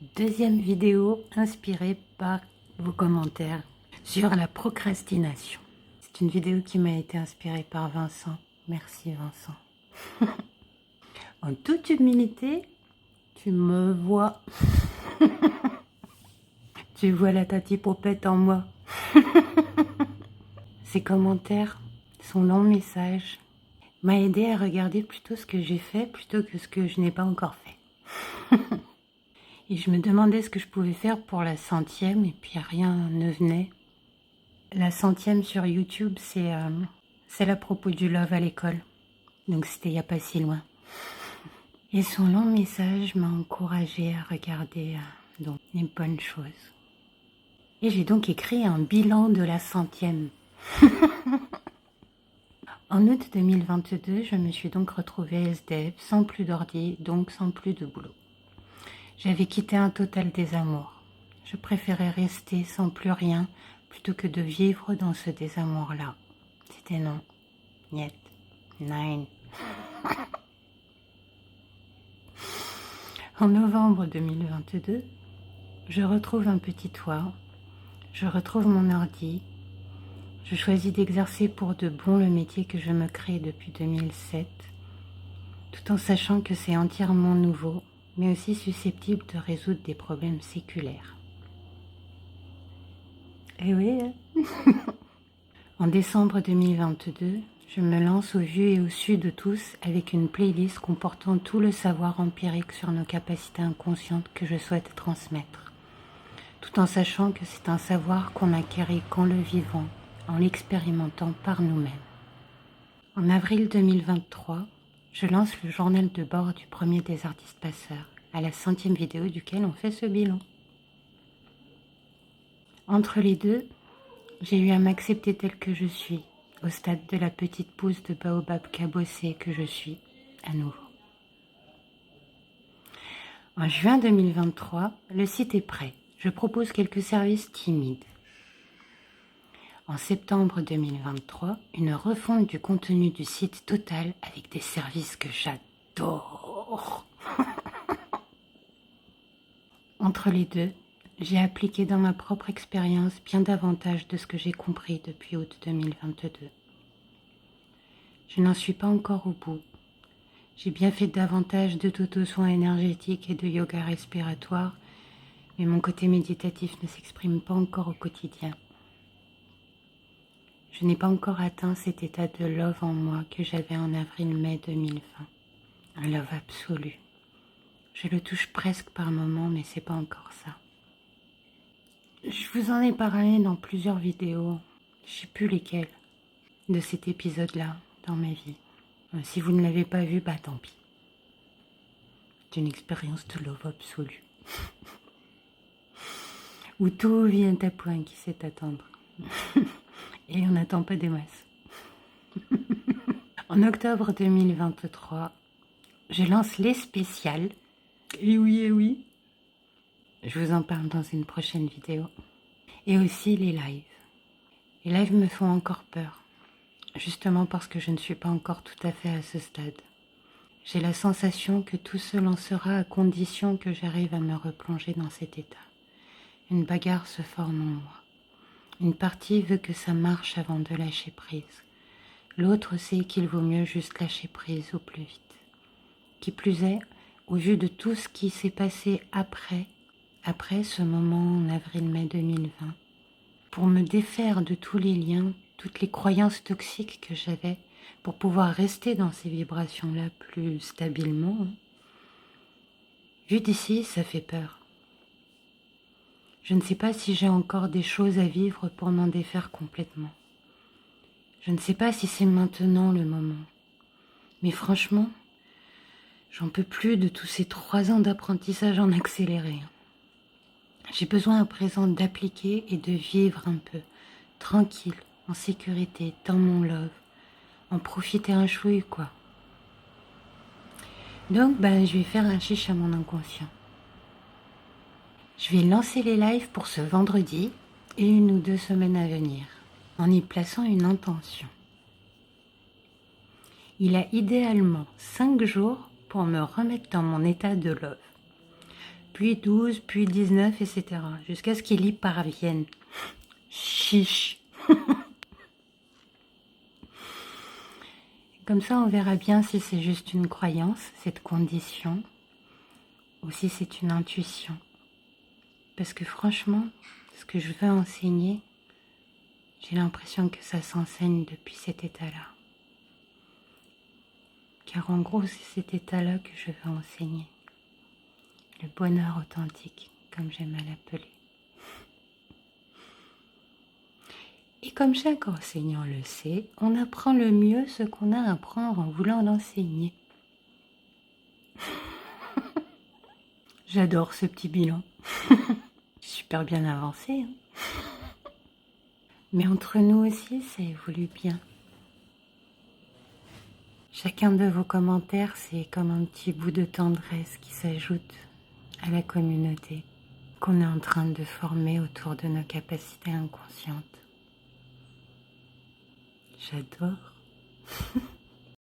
Deuxième vidéo inspirée par vos commentaires sur la procrastination. C'est une vidéo qui m'a été inspirée par Vincent. Merci Vincent. En toute humilité, tu me vois. Tu vois la tati popette en moi. Ces commentaires, son long message, m'a aidé à regarder plutôt ce que j'ai fait plutôt que ce que je n'ai pas encore fait. Et je me demandais ce que je pouvais faire pour la 100e et puis rien ne venait. La 100e sur YouTube, c'est à propos du love à l'école. Donc c'était il n'y a pas si loin. Et son long message m'a encouragée à regarder donc les bonnes choses. Et j'ai donc écrit un bilan de la 100e. En août 2022, je me suis donc retrouvée SDF, sans plus d'ordi, donc sans plus de boulot. J'avais quitté un total désamour. Je préférais rester sans plus rien plutôt que de vivre dans ce désamour-là. C'était non. Niet. Nein. En novembre 2022, je retrouve un petit toit, je retrouve mon ordi, je choisis d'exercer pour de bon le métier que je me crée depuis 2007, tout en sachant que c'est entièrement nouveau, mais aussi susceptible de résoudre des problèmes séculaires. Eh oui, En décembre 2022, je me lance au vu et au su de tous avec une playlist comportant tout le savoir empirique sur nos capacités inconscientes que je souhaite transmettre, tout en sachant que c'est un savoir qu'on acquérit qu'en le vivant, en l'expérimentant par nous-mêmes. En avril 2023, je lance le journal de bord du premier des artistes passeurs, à la 100e vidéo duquel on fait ce bilan. Entre les deux, j'ai eu à m'accepter telle que je suis, au stade de la petite pousse de baobab cabossée que je suis, à nouveau. En juin 2023, le site est prêt. Je propose quelques services timides. En septembre 2023, une refonte du contenu du site totale avec des services que j'adore. Entre les deux, j'ai appliqué dans ma propre expérience bien davantage de ce que j'ai compris depuis août 2022. Je n'en suis pas encore au bout. J'ai bien fait davantage de toto-soins énergétiques et de yoga respiratoire, mais mon côté méditatif ne s'exprime pas encore au quotidien. Je n'ai pas encore atteint cet état de love en moi que j'avais en avril-mai 2020. Un love absolu. Je le touche presque par moments, mais c'est pas encore ça. Je vous en ai parlé dans plusieurs vidéos, je sais plus lesquelles, de cet épisode-là dans ma vie. Si vous ne l'avez pas vu, bah tant pis. C'est une expérience de love absolue. Où tout vient à point qui sait attendre. Et on n'attend pas des masses. En octobre 2023, je lance les spéciales. Et oui. Je vous en parle dans une prochaine vidéo. Et aussi les lives. Les lives me font encore peur. Justement parce que je ne suis pas encore tout à fait à ce stade. J'ai la sensation que tout se lancera à condition que j'arrive à me replonger dans cet état. Une bagarre se forme en moi. Une partie veut que ça marche avant de lâcher prise. L'autre sait qu'il vaut mieux juste lâcher prise au plus vite. Qui plus est, au vu de tout ce qui s'est passé après ce moment en avril-mai 2020, pour me défaire de tous les liens, toutes les croyances toxiques que j'avais, pour pouvoir rester dans ces vibrations-là plus stabilement, vu d'ici, ça fait peur. Je ne sais pas si j'ai encore des choses à vivre pour m'en défaire complètement. Je ne sais pas si c'est maintenant le moment. Mais franchement, j'en peux plus de tous ces 3 ans d'apprentissage en accéléré. J'ai besoin à présent d'appliquer et de vivre un peu, tranquille, en sécurité, dans mon love. En profiter un chouï, quoi. Donc, je vais faire un chiche à mon inconscient. Je vais lancer les lives pour ce vendredi et 1 ou 2 semaines à venir, en y plaçant une intention. Il a idéalement 5 jours pour me remettre dans mon état de love. puis 12, puis 19, etc. Jusqu'à ce qu'il y parvienne. Chiche. Comme ça, on verra bien si c'est juste une croyance, cette condition, ou si c'est une intuition. Parce que franchement, ce que je veux enseigner, j'ai l'impression que ça s'enseigne depuis cet état-là. Car en gros, c'est cet état-là que je veux enseigner. Le bonheur authentique, comme j'aime à l'appeler. Et comme chaque enseignant le sait, on apprend le mieux ce qu'on a à apprendre en voulant l'enseigner. J'adore ce petit bilan. Super bien avancé. Hein. Mais entre nous aussi, ça évolue bien. Chacun de vos commentaires, c'est comme un petit bout de tendresse qui s'ajoute à la communauté qu'on est en train de former autour de nos capacités inconscientes. J'adore.